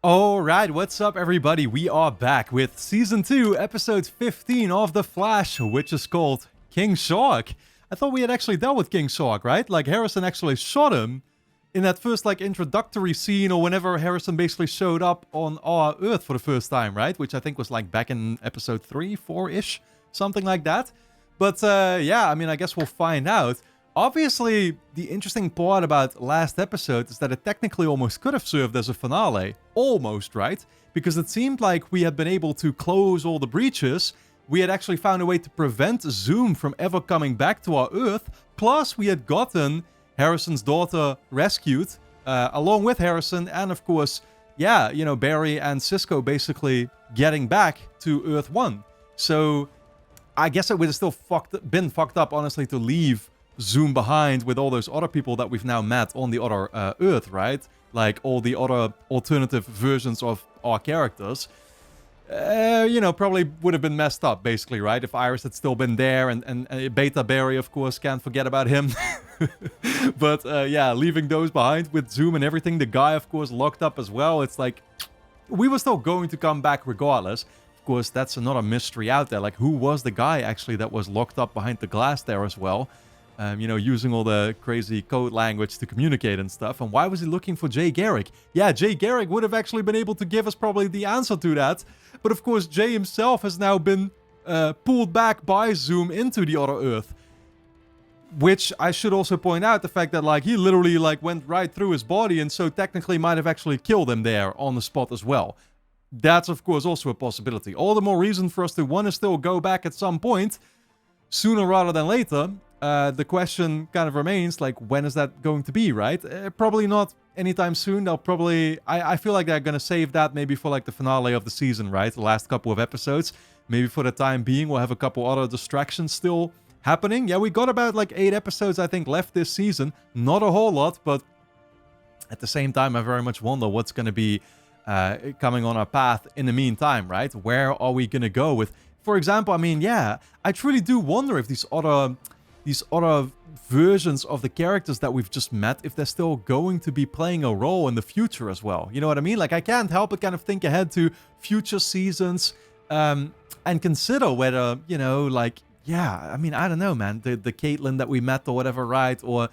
Alright, what's up everybody? We are back with Season 2, Episode 15 of The Flash, which is called King Shark. I thought we had actually dealt with King Shark, right? Like, Harrison actually shot him in that first, like, introductory scene, or whenever Harrison basically showed up on our Earth for the first time, right? Which I think was, like, back in Episode 3, 4-ish, something like that. But, yeah, I mean, I guess we'll find out. Obviously, the interesting part about last episode is that it technically almost could have served as a finale. Almost, right? Because it seemed like we had been able to close all the breaches. We had actually found a way to prevent Zoom from ever coming back to our Earth. Plus, we had gotten Harrison's daughter rescued, along with Harrison. And of course, yeah, you know, Barry and Cisco basically getting back to Earth 1. So, I guess it would have still been fucked up, honestly, to leave Zoom behind with all those other people that we've now met on the other Earth, right? Like all the other alternative versions of our characters. You know, probably would have been messed up, basically, right? If Iris had still been there, and Beta Barry, of course, can't forget about him. But yeah, leaving those behind with Zoom and everything. The guy, of course, locked up as well. It's like, we were still going to come back regardless. Of course, that's another mystery out there. Like, who was the guy, actually, that was locked up behind the glass there as well? You know, using all the crazy code language to communicate and stuff. And why was he looking for Jay Garrick? Yeah, Jay Garrick would have actually been able to give us probably the answer to that. But of course, Jay himself has now been pulled back by Zoom into the other Earth. Which I should also point out the fact that, like, he literally, like, went right through his body and so technically might have actually killed him there on the spot as well. That's, of course, also a possibility. All the more reason for us to want to still go back at some point, sooner rather than later. The question kind of remains, like, when is that going to be, right? Probably not anytime soon. They'll probably... I feel like they're going to save that maybe for, like, the finale of the season, right? The last couple of episodes. Maybe for the time being, we'll have a couple other distractions still happening. Yeah, we got about, like, 8 episodes, I think, left this season. Not a whole lot, but at the same time, I very much wonder what's going to be coming on our path in the meantime, right? Where are we going to go with... For example, I mean, yeah, I truly do wonder if these other versions of the characters that we've just met, if they're still going to be playing a role in the future as well. You know what I mean? Like, I can't help but kind of think ahead to future seasons, and consider whether, you know, like, yeah, I mean, I don't know, man. The Caitlyn that we met or whatever, right? Or,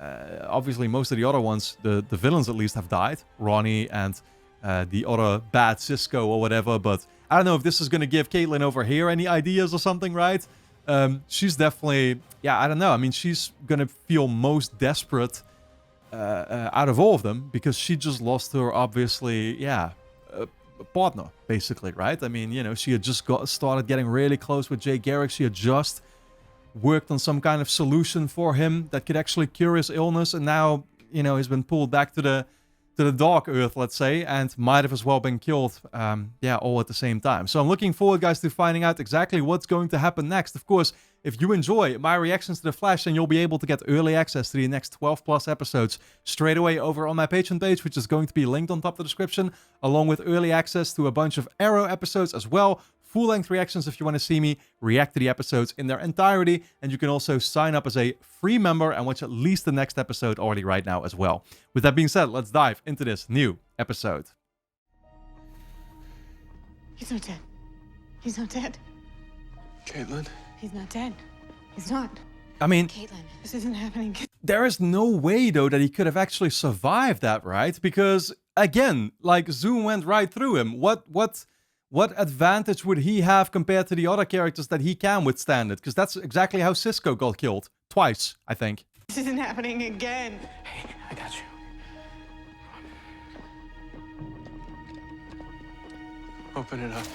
obviously, most of the other ones, the villains at least have died. Ronnie and the other bad Cisco or whatever. But I don't know if this is going to give Caitlyn over here any ideas or something, right? She's definitely, yeah, I don't know. I mean, she's gonna feel most desperate out of all of them because she just lost her, obviously, yeah, partner, basically, right? I mean, you know, she had just started getting really close with Jay Garrick. She had just worked on some kind of solution for him that could actually cure his illness, and now, you know, he's been pulled back to the dark Earth, let's say, and might have as well been killed, yeah, all at the same time. So I'm looking forward, guys, to finding out exactly what's going to happen next. Of course, if you enjoy my reactions to The Flash, then you'll be able to get early access to the next 12 plus episodes straight away over on my Patreon page, which is going to be linked on top of the description, along with early access to a bunch of Arrow episodes as well. Full-length reactions if you want to see me react to the episodes in their entirety. And you can also sign up as a free member and watch at least the next episode already right now as well. With that being said, let's dive into this new episode. He's not dead. He's not dead. Caitlyn? He's not dead. He's not. I mean, Caitlyn, this isn't happening. there is no way, though, that he could have actually survived that, right? Because, again, like, Zoom went right through him. What advantage would he have compared to the other characters that he can withstand it? Because that's exactly how Cisco got killed. Twice, I think. This isn't happening again. Hey, I got you. Open it up.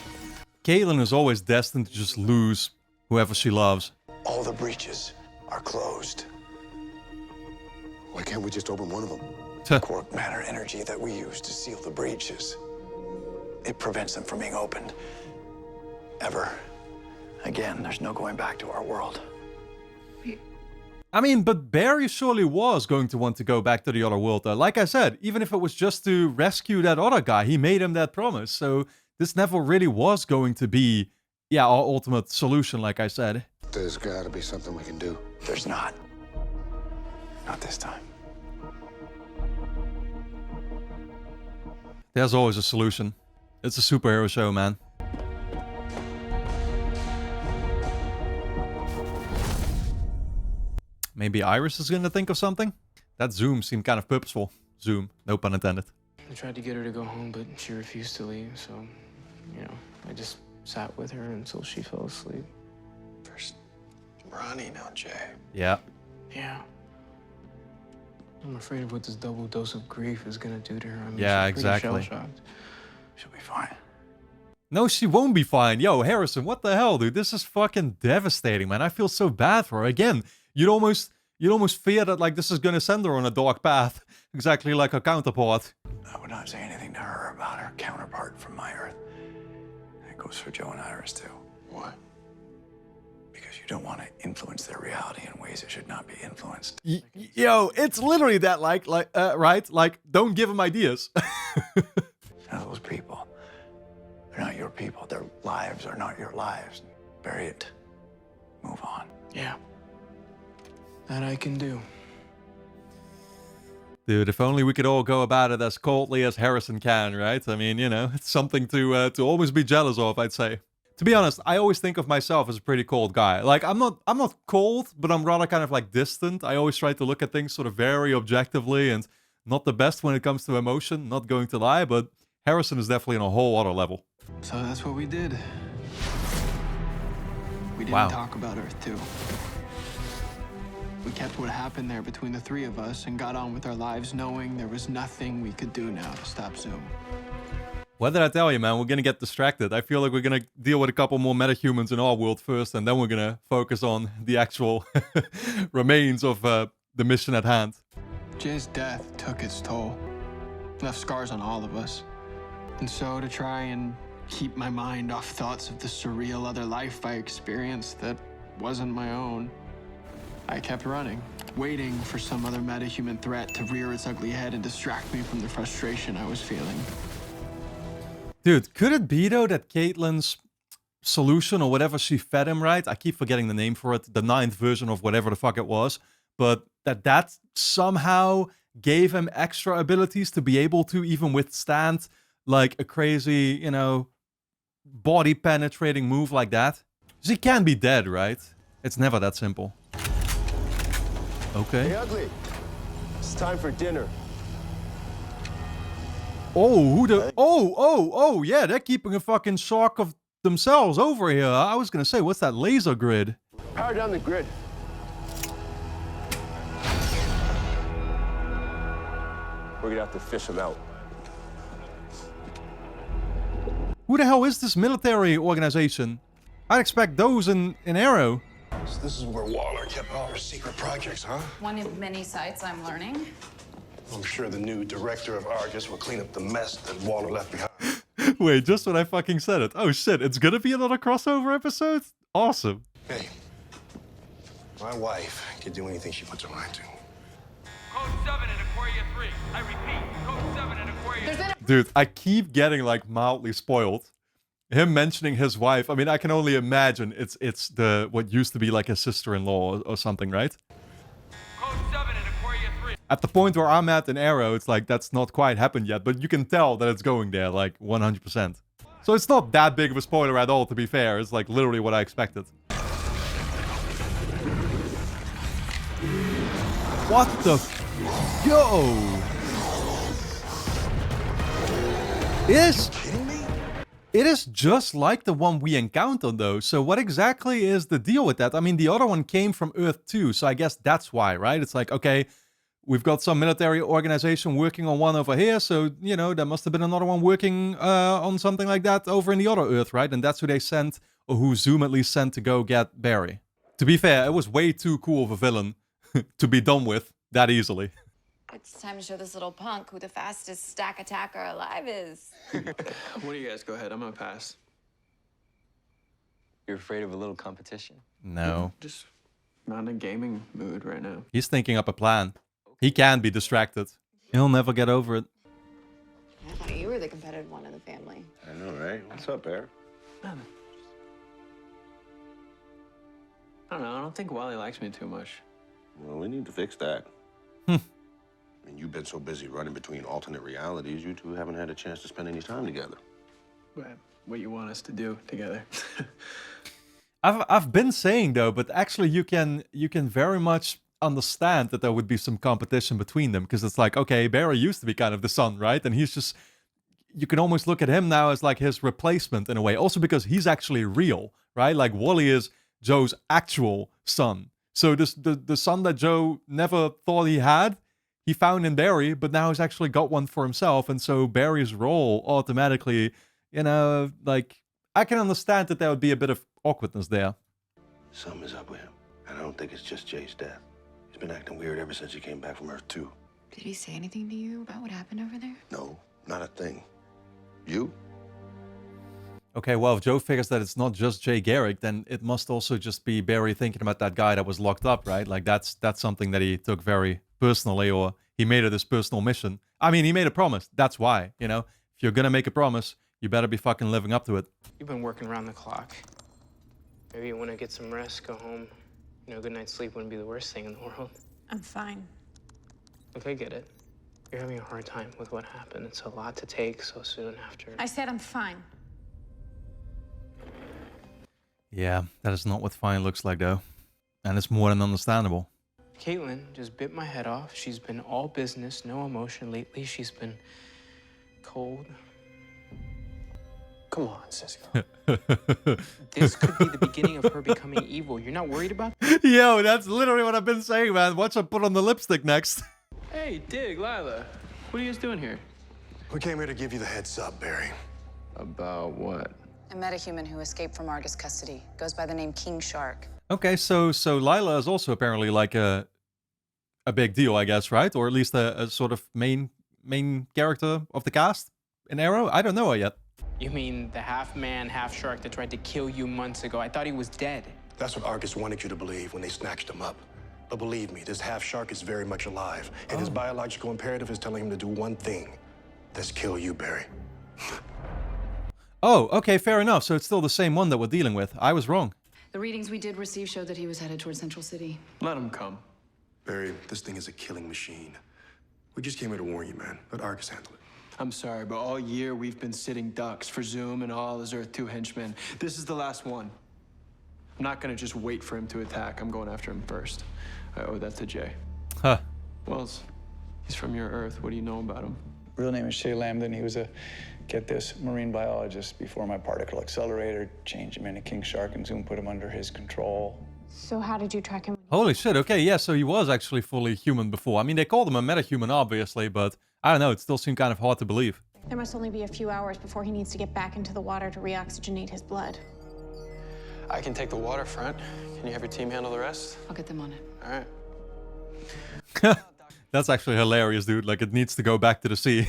Caitlyn is always destined to just lose whoever she loves. All the breaches are closed. Why can't we just open one of them? The quark matter energy that we use to seal the breaches. It prevents them from being opened. Ever. Again, there's no going back to our world. I mean, but Barry surely was going to want to go back to the other world, though. Like I said, even if it was just to rescue that other guy, he made him that promise. So this never really was going to be, yeah, our ultimate solution, like I said. There's gotta be something we can do. There's not. Not this time. There's always a solution. It's a superhero show, man. Maybe Iris is gonna think of something? That zoom seemed kind of purposeful. Zoom, no pun intended. I tried to get her to go home, but she refused to leave, so, you know, I just sat with her until she fell asleep. First, Ronnie, now Jay. Yeah. Yeah. I'm afraid of what this double dose of grief is gonna do to her. I mean, Yeah, she's pretty exactly. shell-shocked. She'll be fine. No, she won't be fine. Yo, Harrison, what the hell, dude? This is fucking devastating, man. I feel so bad for her. Again, you'd almost fear that, like, this is gonna send her on a dark path. Exactly like her counterpart. I would not say anything to her about her counterpart from my Earth. That goes for Joe and Iris, too. Why? Because you don't want to influence their reality in ways it should not be influenced. Yo, it's literally that, right? Like, don't give him ideas. Now, those people, they're not your people. Their lives are not your lives. Bury it. Move on. Yeah. That I can do. Dude, if only we could all go about it as coldly as Harrison can, right? I mean, you know, it's something to always be jealous of, I'd say. To be honest, I always think of myself as a pretty cold guy. Like, I'm not cold, but I'm rather kind of like distant. I always try to look at things sort of very objectively and not the best when it comes to emotion, not going to lie, but Harrison is definitely on a whole other level. So that's what we did. We didn't Wow. talk about Earth 2. We kept what happened there between the three of us and got on with our lives knowing there was nothing we could do now to stop Zoom. What did I tell you, man? We're gonna get distracted. I feel like we're gonna deal with a couple more metahumans in our world first, and then we're gonna focus on the actual remains of the mission at hand. Jay's death took its toll, left scars on all of us. And so to try and keep my mind off thoughts of the surreal other life I experienced that wasn't my own, I kept running, waiting for some other metahuman threat to rear its ugly head and distract me from the frustration I was feeling. Dude, could it be, though, that Caitlyn's solution or whatever she fed him, right? I keep forgetting the name for it, the 9th version of whatever the fuck it was, but that somehow gave him extra abilities to be able to even withstand, like, a crazy, you know, body-penetrating move like that? She can be dead, right? It's never that simple. Okay. Hey, Ugly. It's time for dinner. Oh, who the... Oh, yeah, they're keeping a fucking shock of themselves over here. I was gonna say, what's that laser grid? Power down the grid. We're gonna have to fish them out. Who the hell is this military organization? I'd expect those in Arrow. So this is where Waller kept all her secret projects, huh? One of many sites I'm learning. I'm sure the new director of Argus will clean up the mess that Waller left behind. Wait, just when I fucking said it. Oh shit, it's gonna be another crossover episode? Awesome. Hey, my wife can do anything she puts her mind to. Code 7 in Aquaria 3. I repeat, Code 7 in Aquaria 3. Dude, I keep getting like mildly spoiled. Him mentioning his wife, I mean, I can only imagine it's the what used to be like his sister-in-law or something, right? Code 7 in Aquaria 3. At the point where I'm at in Arrow, it's like that's not quite happened yet, but you can tell that it's going there, like 100%. So it's not that big of a spoiler at all, to be fair. It's like literally what I expected. What the Yo! It is just like the one we encountered, though. So what exactly is the deal with that? I mean, the other one came from Earth 2, so I guess that's why, right? It's like, okay, we've got some military organization working on one over here, so, you know, there must have been another one working on something like that over in the other Earth, right? And that's who they sent, or who Zoom at least sent to go get Barry. To be fair, it was way too cool of a villain to be done with that easily. It's time to show this little punk who the fastest stack attacker alive is. What do you guys? Go ahead. I'm gonna pass. You're afraid of a little competition? No. Just not in a gaming mood right now. He's thinking up a plan. He can be distracted. He'll never get over it. I thought you were the competitive one in the family. I know, right? What's up, Bear? I don't know. I don't think Wally likes me too much. Well, we need to fix that. I mean, you've been so busy running between alternate realities, you two haven't had a chance to spend any time together. What you want us to do together? I've been saying though, but actually you can very much understand that there would be some competition between them, because it's like, okay, Barry used to be kind of the son, right? And he's just, you can almost look at him now as like his replacement in a way. Also because he's actually real, right? Like Wally is Joe's actual son. So this the son that Joe never thought he had, he found in Barry, but now he's actually got one for himself. And so Barry's role automatically, like, I can understand that there would be a bit of awkwardness there. Something is up with him. And I don't think it's just Jay's death. He's been acting weird ever since he came back from Earth 2. Did he say anything to you about what happened over there? No, not a thing. You? Okay, well, if Joe figures that it's not just Jay Garrick, then it must also just be Barry thinking about that guy that was locked up, right? Like, that's something that he took very personally, or he made it his personal mission. I mean, he made a promise. That's why, If you're gonna make a promise, you better be fucking living up to it. You've been working around the clock. Maybe you want to get some rest, go home. A good night's sleep wouldn't be the worst thing in the world. I'm fine. Look, I get it. You're having a hard time with what happened. It's a lot to take so soon after. I said I'm fine. Yeah, that is not what fine looks like, though. And it's more than understandable. Caitlin just bit my head off. She's been all business, no emotion lately. She's been cold. Come on, Cisco. This could be the beginning of her becoming evil. You're not worried about that? Yo, that's literally what I've been saying, man. Watch her put on the lipstick next. Hey, Dig, Lila. What are you guys doing here? We came here to give you the heads up, Barry. About what? A metahuman who escaped from Argus custody. Goes by the name King Shark. Okay, so Lila is also apparently like a big deal, I guess, right? Or at least a sort of main character of the cast in Arrow? I don't know her yet. You mean the half-man, half-shark that tried to kill you months ago? I thought he was dead. That's what Argus wanted you to believe when they snatched him up. But believe me, this half-shark is very much alive. And his biological imperative is telling him to do one thing. That's kill you, Barry. Oh, okay, fair enough. So it's still the same one that we're dealing with. I was wrong. The readings we did receive showed that he was headed towards Central City. Let him come. Barry, this thing is a killing machine. We just came here to warn you, man. Let Argus handle it. I'm sorry, but all year we've been sitting ducks for Zoom and all his Earth 2 henchmen. This is the last one. I'm not gonna just wait for him to attack. I'm going after him first. I owe that to Jay. Huh. Wells, he's from your Earth. What do you know about him? Real name is Shay Lambden. He was a, get this, marine biologist before my particle accelerator changed him into King Shark, and Zoom put him under his control. So how did you track him? Holy shit, okay, yeah, so he was actually fully human before. I mean, they called him a metahuman, obviously, but I don't know, it still seemed kind of hard to believe. There must only be a few hours before he needs to get back into the water to reoxygenate his blood. I can take the waterfront. Can you have your team handle the rest? I'll get them on it. All right. That's actually hilarious, dude. Like, it needs to go back to the sea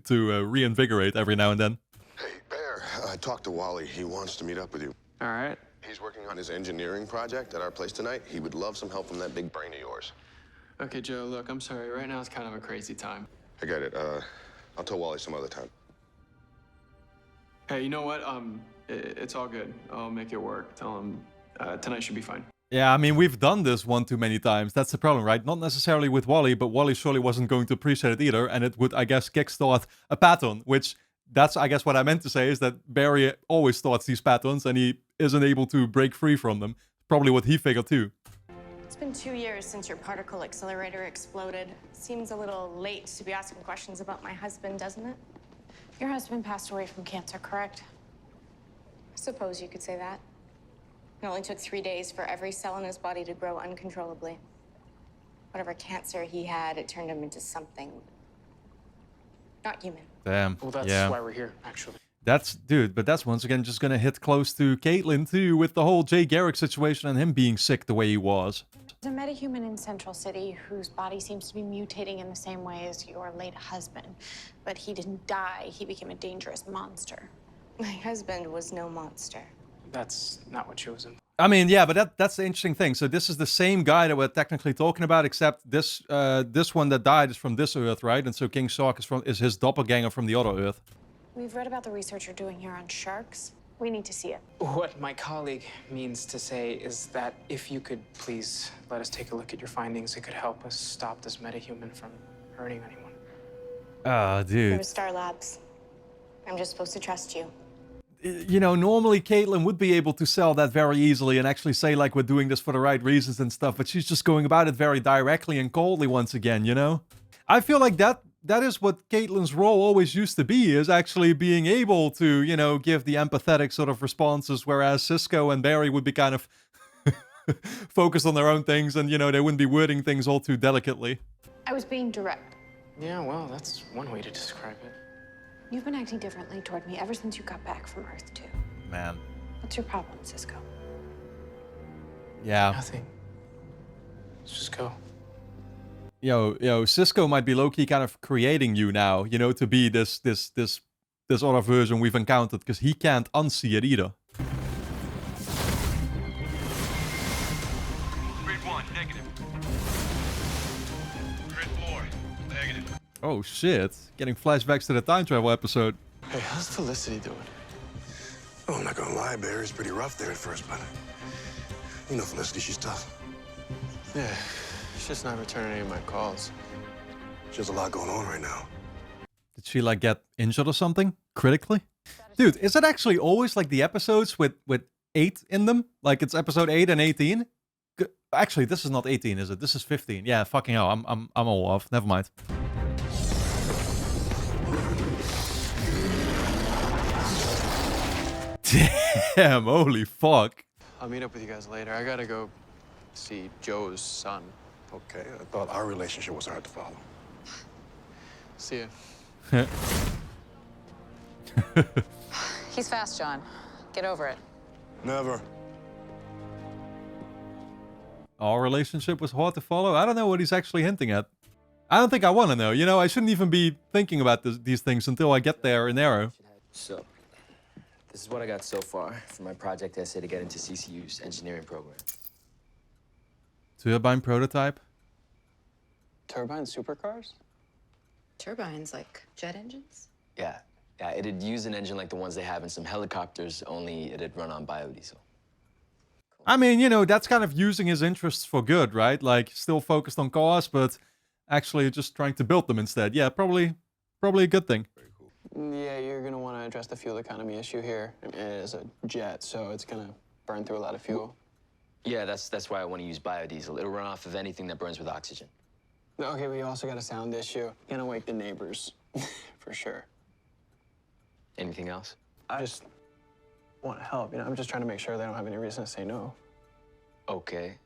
to reinvigorate every now and then. Hey, Bear, I talked to Wally. He wants to meet up with you. All right. He's working on his engineering project at our place tonight. He would love some help from that big brain of yours. Okay, Joe, look, I'm sorry. Right now it's kind of a crazy time. I get it. I'll tell Wally some other time. Hey, you know what? It's all good. I'll make it work. Tell him tonight should be fine. Yeah, I mean, we've done this one too many times. That's the problem, right? Not necessarily with Wally, but Wally surely wasn't going to appreciate it either, and it would, I guess, kickstart a pattern, which that's, I guess, what I meant to say is that Barry always starts these patterns, and he isn't able to break free from them. Probably what he figured too. It's been 2 years since your particle accelerator exploded. Seems a little late to be asking questions about my husband, doesn't it? Your husband passed away from cancer, correct? I suppose you could say that. It only took 3 days for every cell in his body to grow uncontrollably. Whatever cancer he had, it turned him into something not human. Damn. Well, that's yeah. why we're here, actually. Dude, but that's once again just gonna hit close to Caitlin too, with the whole Jay Garrick situation and him being sick the way he was. There's a metahuman in Central City whose body seems to be mutating in the same way as your late husband. But he didn't die, he became a dangerous monster. My husband was no monster. That's not what she was in. I mean, yeah, but that's the interesting thing. So this is the same guy that we're technically talking about, except this one that died is from this Earth, right? And so King Shark is his doppelganger from the other Earth. We've read about the research you're doing here on sharks. We need to see it. What my colleague means to say is that if you could please let us take a look at your findings, it could help us stop this metahuman from hurting anyone. Ah, You're dude. a Star Labs. I'm just supposed to trust you. You know, normally Caitlyn would be able to sell that very easily and actually say, like, we're doing this for the right reasons and stuff, but she's just going about it very directly and coldly once again, you know? I feel like that is what Caitlyn's role always used to be, is actually being able to, you know, give the empathetic sort of responses, whereas Cisco and Barry would be kind of focused on their own things and, you know, they wouldn't be wording things all too delicately. I was being direct. Yeah, well, that's one way to describe it. You've been acting differently toward me ever since you got back from Earth 2. Man. What's your problem, Cisco? Yeah. Nothing. Let's just go. Yo, Cisco might be low-key kind of creating you now, you know, to be this other version we've encountered, because he can't unsee it either. Grid 1, negative. Grid 4, negative. Oh shit, getting flashbacks to the time travel episode. Hey, how's Felicity doing? Oh, I'm not gonna lie, Barry's pretty rough there at first, but you know Felicity, she's tough. Yeah, she's just not returning any of my calls. She has a lot going on right now. Did she like get injured or something? Critically? Dude, is it actually always like the episodes with 8 in them? Like it's episode 8 and 18? Actually, this is not 18, is it? This is 15. Yeah, fucking hell, I'm all off. Never mind. Damn, holy fuck. I'll meet up with you guys later. I gotta go see Joe's son. Okay, I thought our relationship was hard to follow. See ya. He's fast, John. Get over it. Never. Our relationship was hard to follow? I don't know what he's actually hinting at. I don't think I want to know. You know, I shouldn't even be thinking about these things until I get there in Arrow. So, this is what I got so far for my project essay to get into CCU's engineering program. Turbine prototype? Turbine supercars? Turbines, like jet engines? Yeah, it'd use an engine like the ones they have in some helicopters, only it'd run on biodiesel. I mean, you know, that's kind of using his interests for good, right? Like, still focused on cars, but actually just trying to build them instead. Yeah, probably a good thing. Yeah, you're gonna want to address the fuel economy issue here. I mean, it is a jet, so it's gonna burn through a lot of fuel. Yeah, that's why I want to use biodiesel. It'll run off of anything that burns with oxygen. Okay, we also got a sound issue. Gonna wake the neighbors, for sure. Anything else? I just want to help, you know? I'm just trying to make sure they don't have any reason to say no. Okay.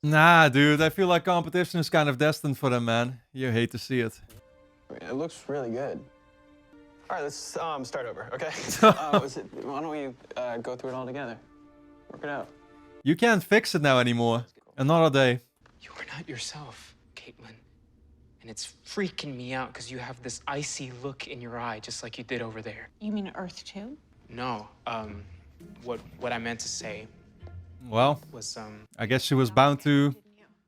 Nah, dude, I feel like competition is kind of destined for them, man. You hate to see it. I mean, it looks really good. All right, let's start over, okay? Why don't we go through it all together? Work it out. You can't fix it now anymore. Another day. You are not yourself, Caitlyn. And it's freaking me out because you have this icy look in your eye, just like you did over there. You mean Earth 2? No, what I meant to say Well, was, I guess she was bound to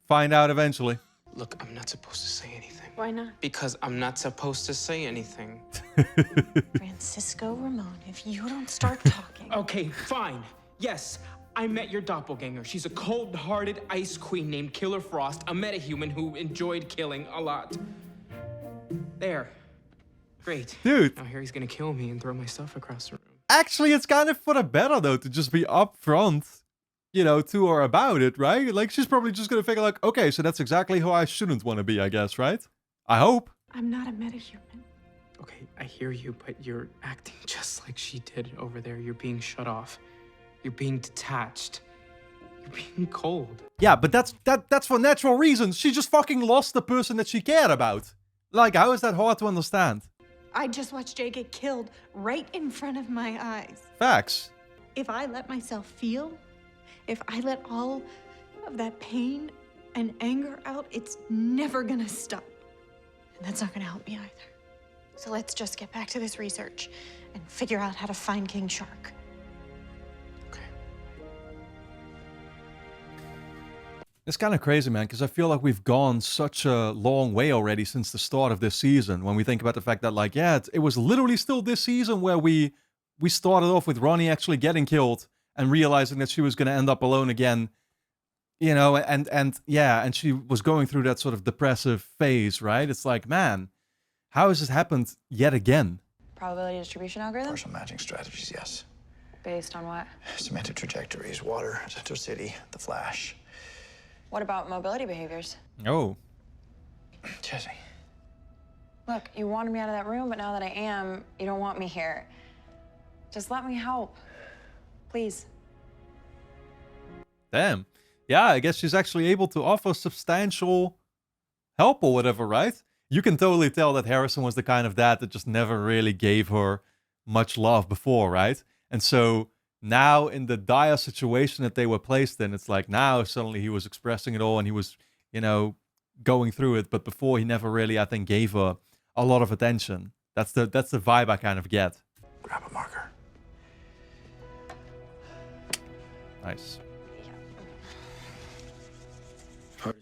find out eventually. Look, I'm not supposed to say anything. Why not? Because I'm not supposed to say anything. Francisco Ramon, if you don't start talking... Okay, fine. Yes, I met your doppelganger. She's a cold-hearted ice queen named Killer Frost, a metahuman who enjoyed killing a lot. There. Great. Dude. Now Harry's gonna kill me and throw my stuff across the room. Actually, it's kind of for the better, though, to just be upfront, you know, to her about it, right? Like, she's probably just gonna figure, like, okay, so that's exactly who I shouldn't want to be, I guess, right? I hope. I'm not a metahuman. Okay, I hear you, but you're acting just like she did over there. You're being shut off. You're being detached. You're being cold. Yeah, but that's for natural reasons. She just fucking lost the person that she cared about. Like, how is that hard to understand? I just watched Jay get killed right in front of my eyes. Facts. If I let myself feel, if I let all of that pain and anger out, it's never gonna stop. And that's not gonna help me either. So let's just get back to this research and figure out how to find King Shark. It's kind of crazy, man, because I feel like we've gone such a long way already since the start of this season. When we think about the fact that, like, yeah, it was literally still this season where we started off with Ronnie actually getting killed and realizing that she was going to end up alone again, You know, and yeah, and she was going through that sort of depressive phase, right? It's like, man, how has this happened yet again? Probability distribution algorithm? Partial matching strategies, yes. Based on what? Semantic trajectories, water, Central City, the Flash. What about mobility behaviors? Oh. Jesse. Look, you wanted me out of that room, but now that I am, you don't want me here. Just let me help. Please. Damn. Yeah, I guess she's actually able to offer substantial help or whatever, right? You can totally tell that Harrison was the kind of dad that just never really gave her much love before, right? And so now in the dire situation that they were placed in, it's like now suddenly he was expressing it all and he was, you know, going through it. But before he never really, I think, gave her a lot of attention. That's the vibe I kind of get. Grab a marker. Nice.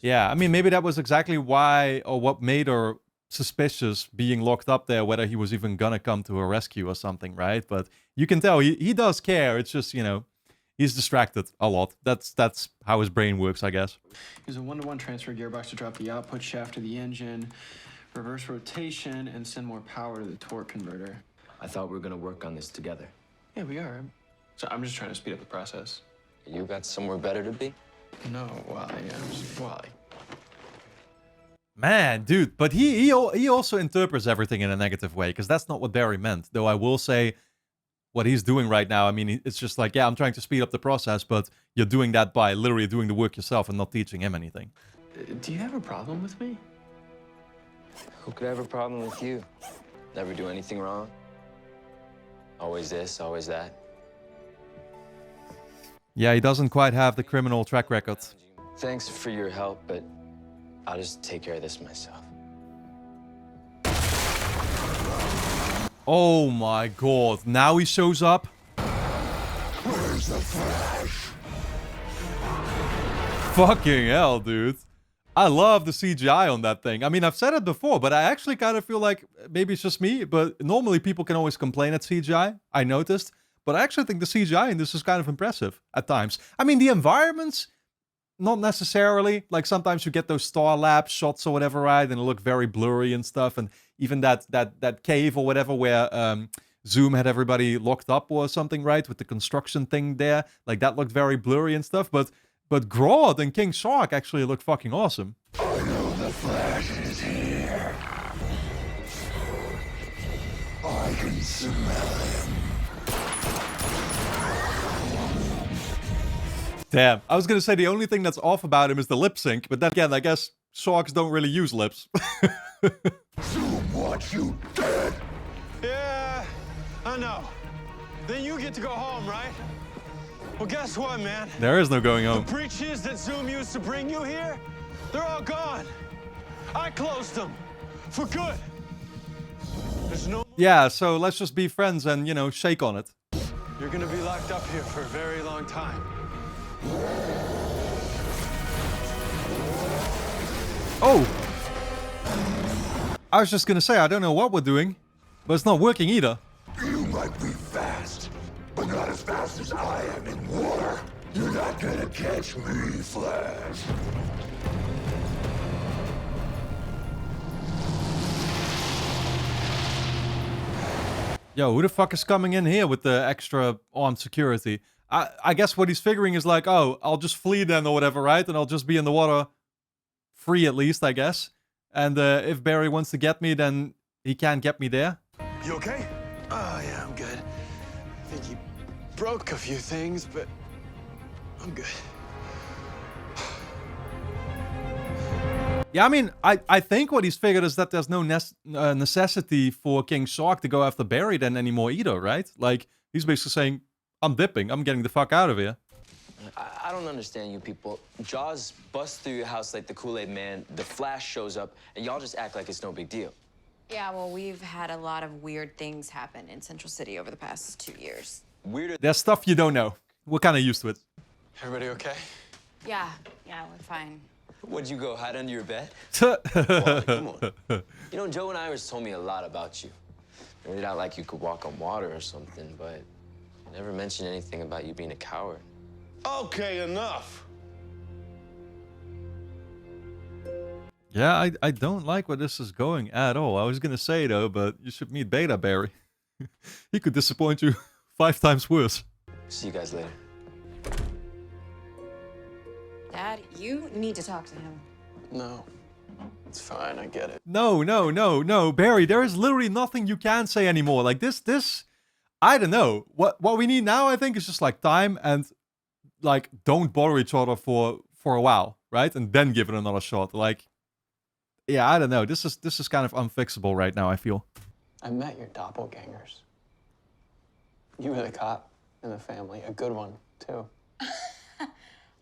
Yeah, I mean, maybe that was exactly why or what made her suspicious being locked up there, whether he was even gonna come to her rescue or something, right? But you can tell he does care. It's just, you know, he's distracted a lot. That's how his brain works, I guess. Use a 1-to-1 transfer gearbox to drop the output shaft to the engine, reverse rotation, and send more power to the torque converter. I thought we were gonna work on this together. Yeah, we are. So I'm just trying to speed up the process. You got somewhere better to be? No, Wally. I'm just Wally. Man, dude, but he also interprets everything in a negative way, because that's not what Barry meant. Though I will say what he's doing right now, I mean, it's just like, yeah, I'm trying to speed up the process, but you're doing that by literally doing the work yourself and not teaching him anything. Do you have a problem with me? Who could have a problem with you? Never do anything wrong? Always this, always that? Yeah, he doesn't quite have the criminal track record. Thanks for your help, but I'll just take care of this myself. Oh my god, now he shows up? Where's the Flash? Fucking hell, dude. I love the CGI on that thing. I mean, I've said it before, but I actually kind of feel like, maybe it's just me, but normally people can always complain at CGI, I noticed. But I actually think the CGI in this is kind of impressive at times. I mean, the environments, not necessarily. Like, sometimes you get those star lab shots or whatever, right? And they look very blurry and stuff. And even that cave or whatever where Zoom had everybody locked up or something, right? With the construction thing there. Like, that looked very blurry and stuff. But Grodd and King Shark actually look fucking awesome. I know the Flash is here. I can smell him. Damn, I was gonna say the only thing that's off about him is the lip sync, but then again, I guess sharks don't really use lips. Zoom, watch you dead. Yeah, I know. Then you get to go home, right? Well, guess what, man? There is no going home. The breaches that Zoom used to bring you here, they're all gone. I closed them. For good. There's no... Yeah, so let's just be friends and, you know, shake on it. You're gonna be locked up here for a very long time. Oh! I was just gonna say, I don't know what we're doing, but it's not working either. You might be fast, but not as fast as I am in water. You're not gonna catch me, Flash. Yo, who the fuck is coming in here with the extra armed security? I guess what he's figuring is like, oh, I'll just flee then or whatever, right? And I'll just be in the water free at least, I guess. And if Barry wants to get me, then he can't get me there. You okay? Oh, yeah, I'm good. I think he broke a few things, but I'm good. Yeah, I mean, I think what he's figured is that there's no necessity for King Shark to go after Barry then anymore either, right? Like, he's basically saying, I'm dipping. I'm getting the fuck out of here. I don't understand you people. Jaws busts through your house like the Kool-Aid Man, the Flash shows up, and y'all just act like it's no big deal. Yeah, well, we've had a lot of weird things happen in Central City over the past 2 years. Weirder. There's stuff you don't know. We're kind of used to it. Everybody okay? Yeah, we're fine. What'd you go, hide under your bed? Wally, come on. You know, Joe and Iris told me a lot about you. It made out like you could walk on water or something, but I never mentioned anything about you being a coward. Okay, enough. Yeah, I don't like where this is going at all. I was gonna say though, but you should meet Beta Barry. He could disappoint you 5 times worse. See you guys later. Dad, you need to talk to him. No, it's fine. I get it. No, Barry. There is literally nothing you can say anymore. Like this. I don't know. What we need now, I think, is just like time and like don't bother each other for a while, right? And then give it another shot. Like, yeah, I don't know. This is kind of unfixable right now, I feel. I met your doppelgangers. You were the cop in the family, a good one too.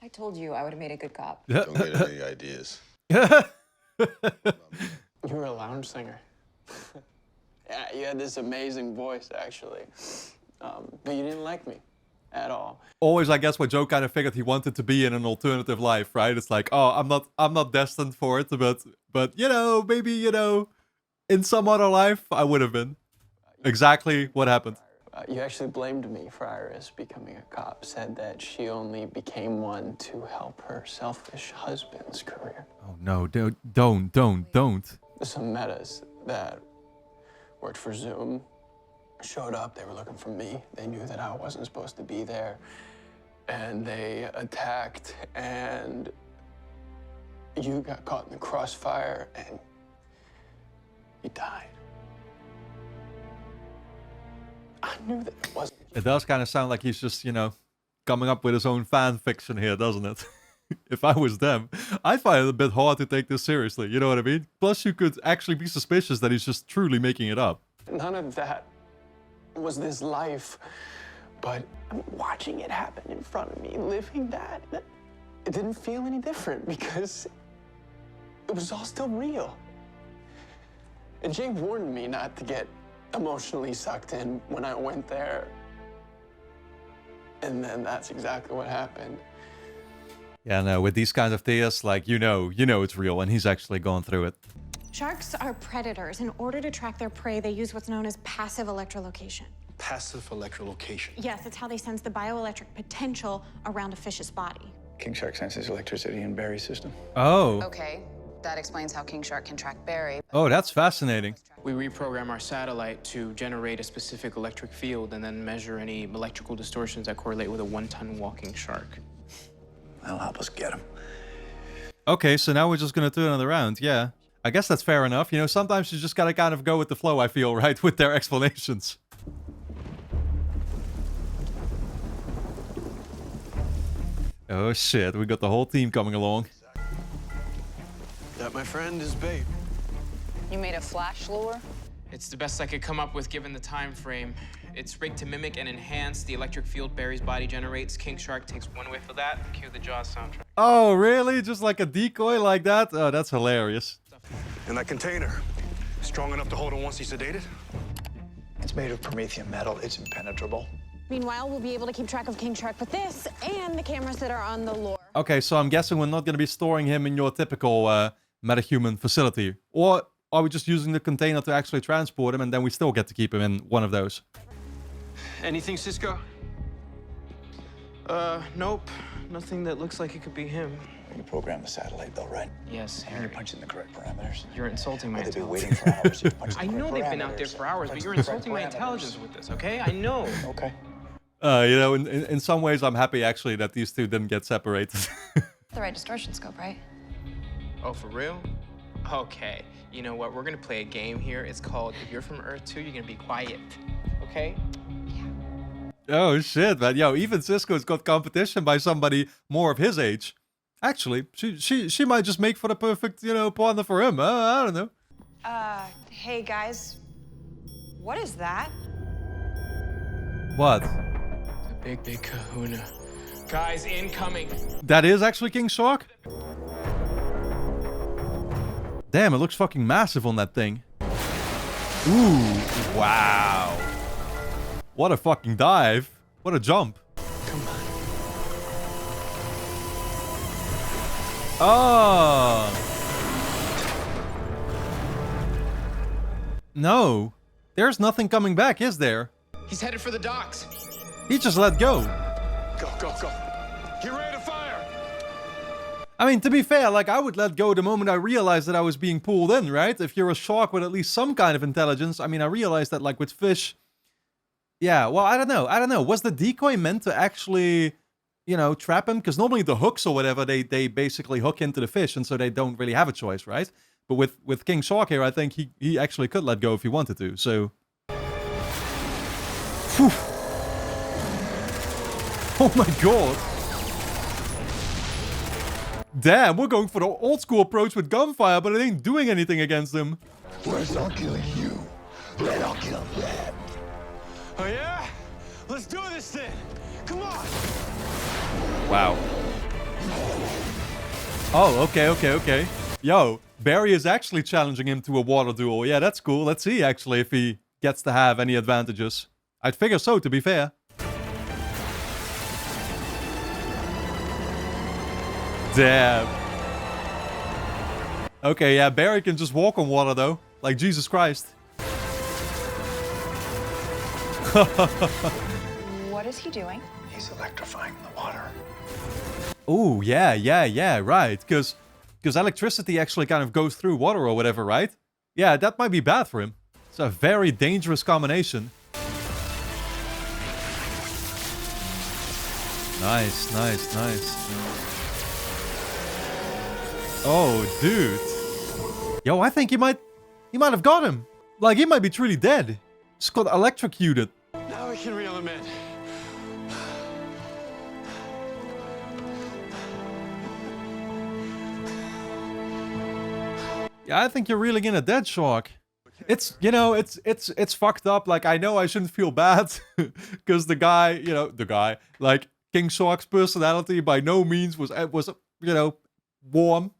I told you I would have made a good cop. Don't get any ideas. You were a lounge singer. Yeah, you had this amazing voice, actually. But you didn't like me at all. Always, I guess, what Joe kind of figured he wanted to be in an alternative life, right? It's like, oh, I'm not destined for it, but you know, maybe, you know, in some other life, I would have been. Exactly what happened. You actually blamed me for Iris becoming a cop, said that she only became one to help her selfish husband's career. Oh no, don't. Some metas that worked for Zoom showed up. They were looking for me. They knew that I wasn't supposed to be there. And they attacked, and you got caught in the crossfire, and you died. I knew that it wasn't. It does kind of sound like he's just, you know, coming up with his own fan fiction here, doesn't it? If I was them, I'd find it a bit hard to take this seriously, you know what I mean? Plus, you could actually be suspicious that he's just truly making it up. None of that was this life, but watching it happen in front of me, living that, it didn't feel any different because it was all still real. And Jay warned me not to get emotionally sucked in when I went there. And then that's exactly what happened. Yeah, no, with these kinds of tears, like, you know it's real, and he's actually gone through it. Sharks are predators. In order to track their prey, they use what's known as passive electrolocation. Passive electrolocation. Yes, it's how they sense the bioelectric potential around a fish's body. King Shark senses electricity in Barry's system. Oh. Okay, that explains how King Shark can track Barry. Oh, that's fascinating. We reprogram our satellite to generate a specific electric field and then measure any electrical distortions that correlate with a 1-ton walking shark. That'll help us get him. Okay, so now we're just gonna do another round, yeah. I guess that's fair enough. You know, sometimes you just gotta kind of go with the flow, I feel, right? With their explanations. Oh shit, we got the whole team coming along. That, my friend, is bait. You made a flash lure? It's the best I could come up with given the time frame. It's rigged to mimic and enhance the electric field Barry's body generates. King Shark takes one whiff of that. Cue the Jaws soundtrack. Oh, really? Just like a decoy like that? Oh, that's hilarious. And that container, strong enough to hold him once he's sedated? It's made of Promethean metal. It's impenetrable. Meanwhile, we'll be able to keep track of King Shark with this and the cameras that are on the lure. Okay, so I'm guessing we're not going to be storing him in your typical metahuman facility. Or are we just using the container to actually transport him and then we still get to keep him in one of those? Anything, Cisco? Nope. Nothing that looks like it could be him. You program the satellite, though, right? Yes, And Harry. you're punching the correct parameters. You're insulting my They've been intelligence. waiting for hours. You're punching I the know correct they've been out there parameters. for hours, but Punching you're the correct insulting my parameters. intelligence with this, okay? I know. Okay. You know, in some ways I'm happy actually that these two didn't get separated. The right distortion scope, right? Oh, for real? Okay. You know what? We're gonna play a game here. It's called If You're From Earth 2, You're Gonna Be Quiet. Okay? Oh shit, man. Yo, even Cisco's got competition by somebody more of his age. Actually, she might just make for the perfect, you know, partner for him. I don't know. Hey guys. What is that? What? The big kahuna. Guys, incoming. That is actually King Shark? Damn, it looks fucking massive on that thing. Ooh, wow. What a fucking dive. What a jump. Come on. Oh. No. There's nothing coming back, is there? He's headed for the docks. He just let go. Go, go, go. Get ready to fire! I mean, to be fair, like, I would let go the moment I realized that I was being pulled in, right? If you're a shark with at least some kind of intelligence, I mean, I realized that, like, with fish... Yeah, well, I don't know. Was the decoy meant to actually, you know, trap him? Because normally the hooks or whatever, they basically hook into the fish, and so they don't really have a choice, right? But with King Shark here, I think he actually could let go if he wanted to, so... Whew. Oh my god! Damn, we're going for the old school approach with gunfire, but it ain't doing anything against him. Where's I'll kill you? Then I'll kill them. Oh, yeah? Let's do this then. Come on. Wow. Oh, okay. Yo, Barry is actually challenging him to a water duel. Yeah, that's cool. Let's see, actually, if he gets to have any advantages. I'd figure so, to be fair. Damn. Okay, yeah, Barry can just walk on water, though. Like, Jesus Christ. What is he doing? He's electrifying the water. Oh, yeah, right. Because electricity actually kind of goes through water or whatever, right? Yeah, that might be bad for him. It's a very dangerous combination. Nice. Oh, dude. Yo, I think he might have got him. Like, he might be truly dead. Just got electrocuted. Now we can reel him in. Yeah, I think you're reeling in a dead shark. It's, you know, it's fucked up. Like, I know I shouldn't feel bad because the guy, like, King Shark's personality by no means was you know, warm,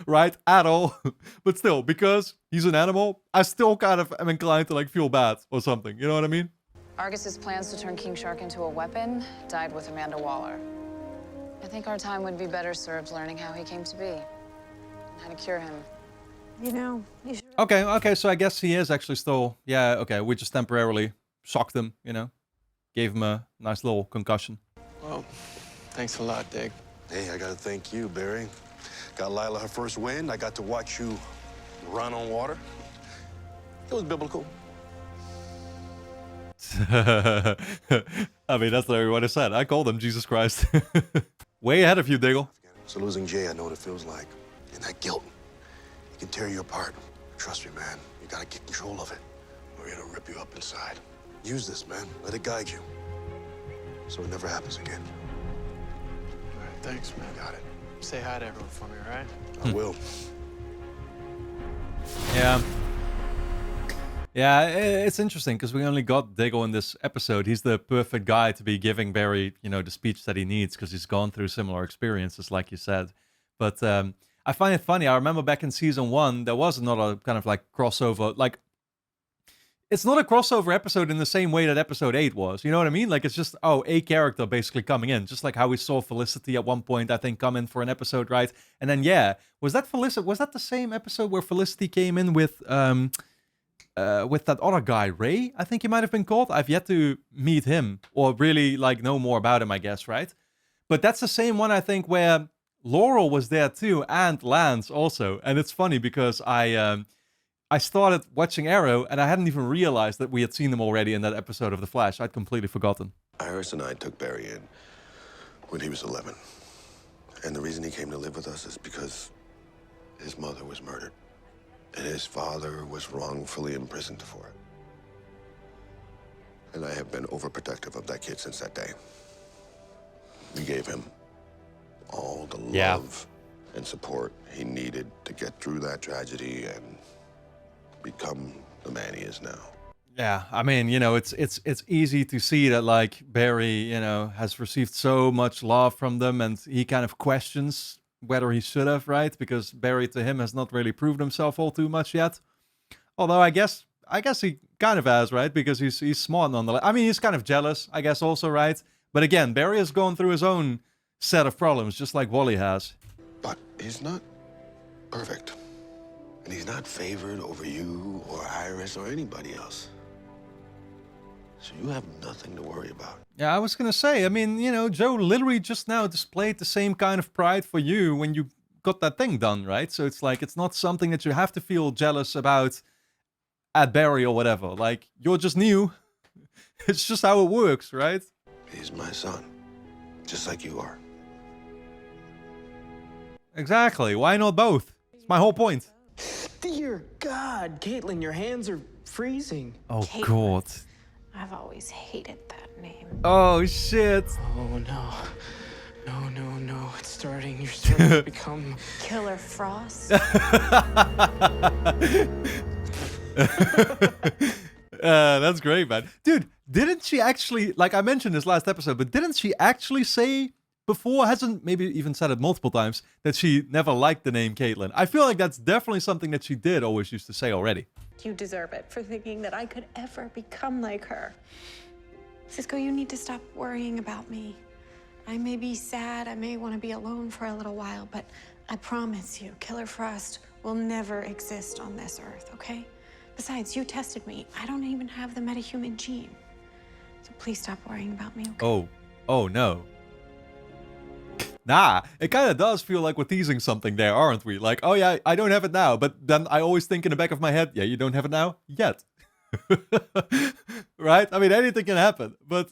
right? At all. But still, because he's an animal, I still kind of am inclined to, like, feel bad or something. You know what I mean? Argus's plans to turn King Shark into a weapon died with Amanda Waller. I think our time would be better served learning how he came to be, and how to cure him. You know, you should... Okay, so I guess he is actually still... Yeah, okay, we just temporarily shocked him, you know? Gave him a nice little concussion. Well, thanks a lot, Dick. Hey, I gotta thank you, Barry. Got Lila her first win. I got to watch you run on water. It was biblical. I mean, that's literally what I said. I called him Jesus Christ. Way ahead of you, Diggle. So losing Jay, I know what it feels like. And that guilt, it can tear you apart. Trust me, man. You gotta get control of it, or it'll rip you up inside. Use this, man. Let it guide you. So it never happens again. All right, thanks, man. Got it. Say hi to everyone for me, all right? I will. Yeah. Yeah, it's interesting because we only got Diggle in this episode. He's the perfect guy to be giving Barry, you know, the speech that he needs because he's gone through similar experiences, like you said. But I find it funny. I remember back in season 1, there was another kind of like crossover. Like, it's not a crossover episode in the same way that episode 8 was. You know what I mean? Like, it's just, a character basically coming in. Just like how we saw Felicity at one point, I think, come in for an episode, right? And then, yeah, was that the same episode where Felicity came in with that other guy, Ray? I think he might have been called. I've yet to meet him or really, like, know more about him, I guess, right? But that's the same one, I think, where Laurel was there too, and Lance also. And it's funny because I started watching Arrow, and I hadn't even realized that we had seen them already in that episode of The Flash. I'd completely forgotten. Iris and I took Barry in when he was 11. And the reason he came to live with us is because his mother was murdered. And his father was wrongfully imprisoned for it. And I have been overprotective of that kid since that day. We gave him all the love and support he needed to get through that tragedy and become the man he is now. Yeah, I mean, you know, it's easy to see that, like, Barry, you know, has received so much love from them, and he kind of questions whether he should have, right? Because Barry, to him, has not really proved himself all too much yet. Although I guess he kind of has, right? Because he's smart nonetheless. I mean, he's kind of jealous, I guess, also, right? But again, Barry has gone through his own set of problems, just like Wally has. But he's not perfect. And he's not favored over you or Iris or anybody else. So you have nothing to worry about. Yeah, I was gonna say, I mean, you know, Joe literally just now displayed the same kind of pride for you when you got that thing done, right? So it's like, it's not something that you have to feel jealous about at Barry or whatever. Like, you're just new. It's just how it works, right? He's my son, just like you are. Exactly. Why not both? It's my whole point. Dear God, Caitlin, your hands are freezing. Oh, Caitlin. God. I've always hated that name. Oh, shit. Oh, no. No, no, no. It's starting. You're starting to become... Killer Frost. That's great, man. Dude, didn't she actually, like I mentioned this last episode, but didn't she actually say before, hasn't maybe even said it multiple times, that she never liked the name Caitlin? I feel like that's definitely something that she did always used to say already. You deserve it for thinking that I could ever become like her. Cisco, you need to stop worrying about me. I may be sad, I may want to be alone for a little while, but I promise you, Killer Frost will never exist on this Earth, okay? Besides, you tested me. I don't even have the metahuman gene. So please stop worrying about me, okay? Oh no. Nah, it kind of does feel like we're teasing something there, aren't we? Like, oh yeah, I don't have it now, but then I always think in the back of my head, yeah, you don't have it now? Yet. Right? I mean, anything can happen, but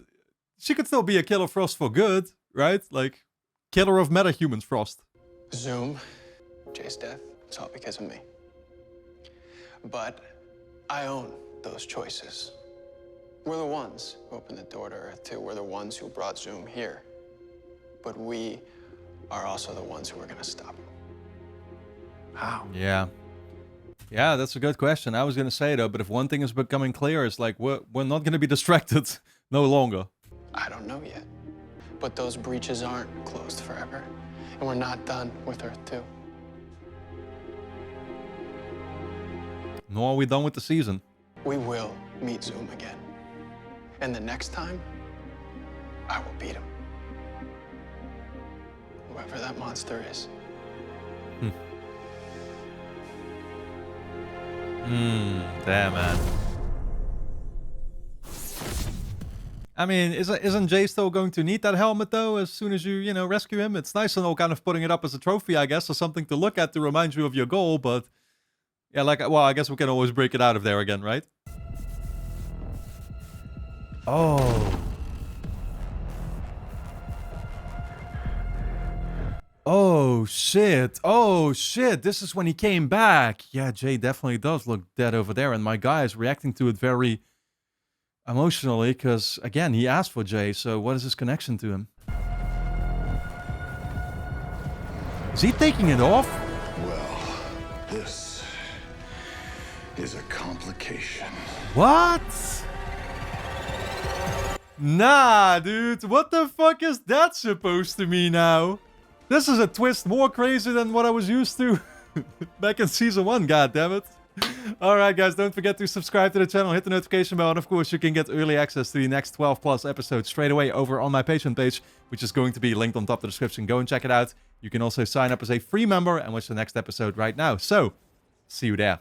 she could still be a Killer Frost for good, right? Like, killer of metahumans Frost. Zoom, Jay's death, it's all because of me. But I own those choices. We're the ones who opened the door to Earth 2. We're the ones who brought Zoom here. But we are also the ones who are gonna stop him. How? Yeah. Yeah, that's a good question. I was gonna say though, but if one thing is becoming clear, it's like we're not gonna be distracted no longer. I don't know yet. But those breaches aren't closed forever. And we're not done with Earth 2. Nor are we done with the season. We will meet Zoom again. And the next time, I will beat him. Whoever that monster is. Damn, man. I mean, isn't Jay still going to need that helmet, though, as soon as you know, rescue him? It's nice and all kind of putting it up as a trophy, I guess, or something to look at to remind you of your goal, but... Yeah, like, well, I guess we can always break it out of there again, right? Oh. Oh, shit. Oh, shit. This is when he came back. Yeah, Jay definitely does look dead over there, and my guy is reacting to it very emotionally, because, again, he asked for Jay, so what is his connection to him? Is he taking it off? Well, this is a complication. What? Nah, dude. What the fuck is that supposed to mean now? This is a twist more crazy than what I was used to back in Season 1, goddammit. Alright guys, don't forget to subscribe to the channel, hit the notification bell, and of course you can get early access to the next 12 plus episodes straight away over on my Patreon page, which is going to be linked on top of the description. Go and check it out. You can also sign up as a free member and watch the next episode right now. So, see you there.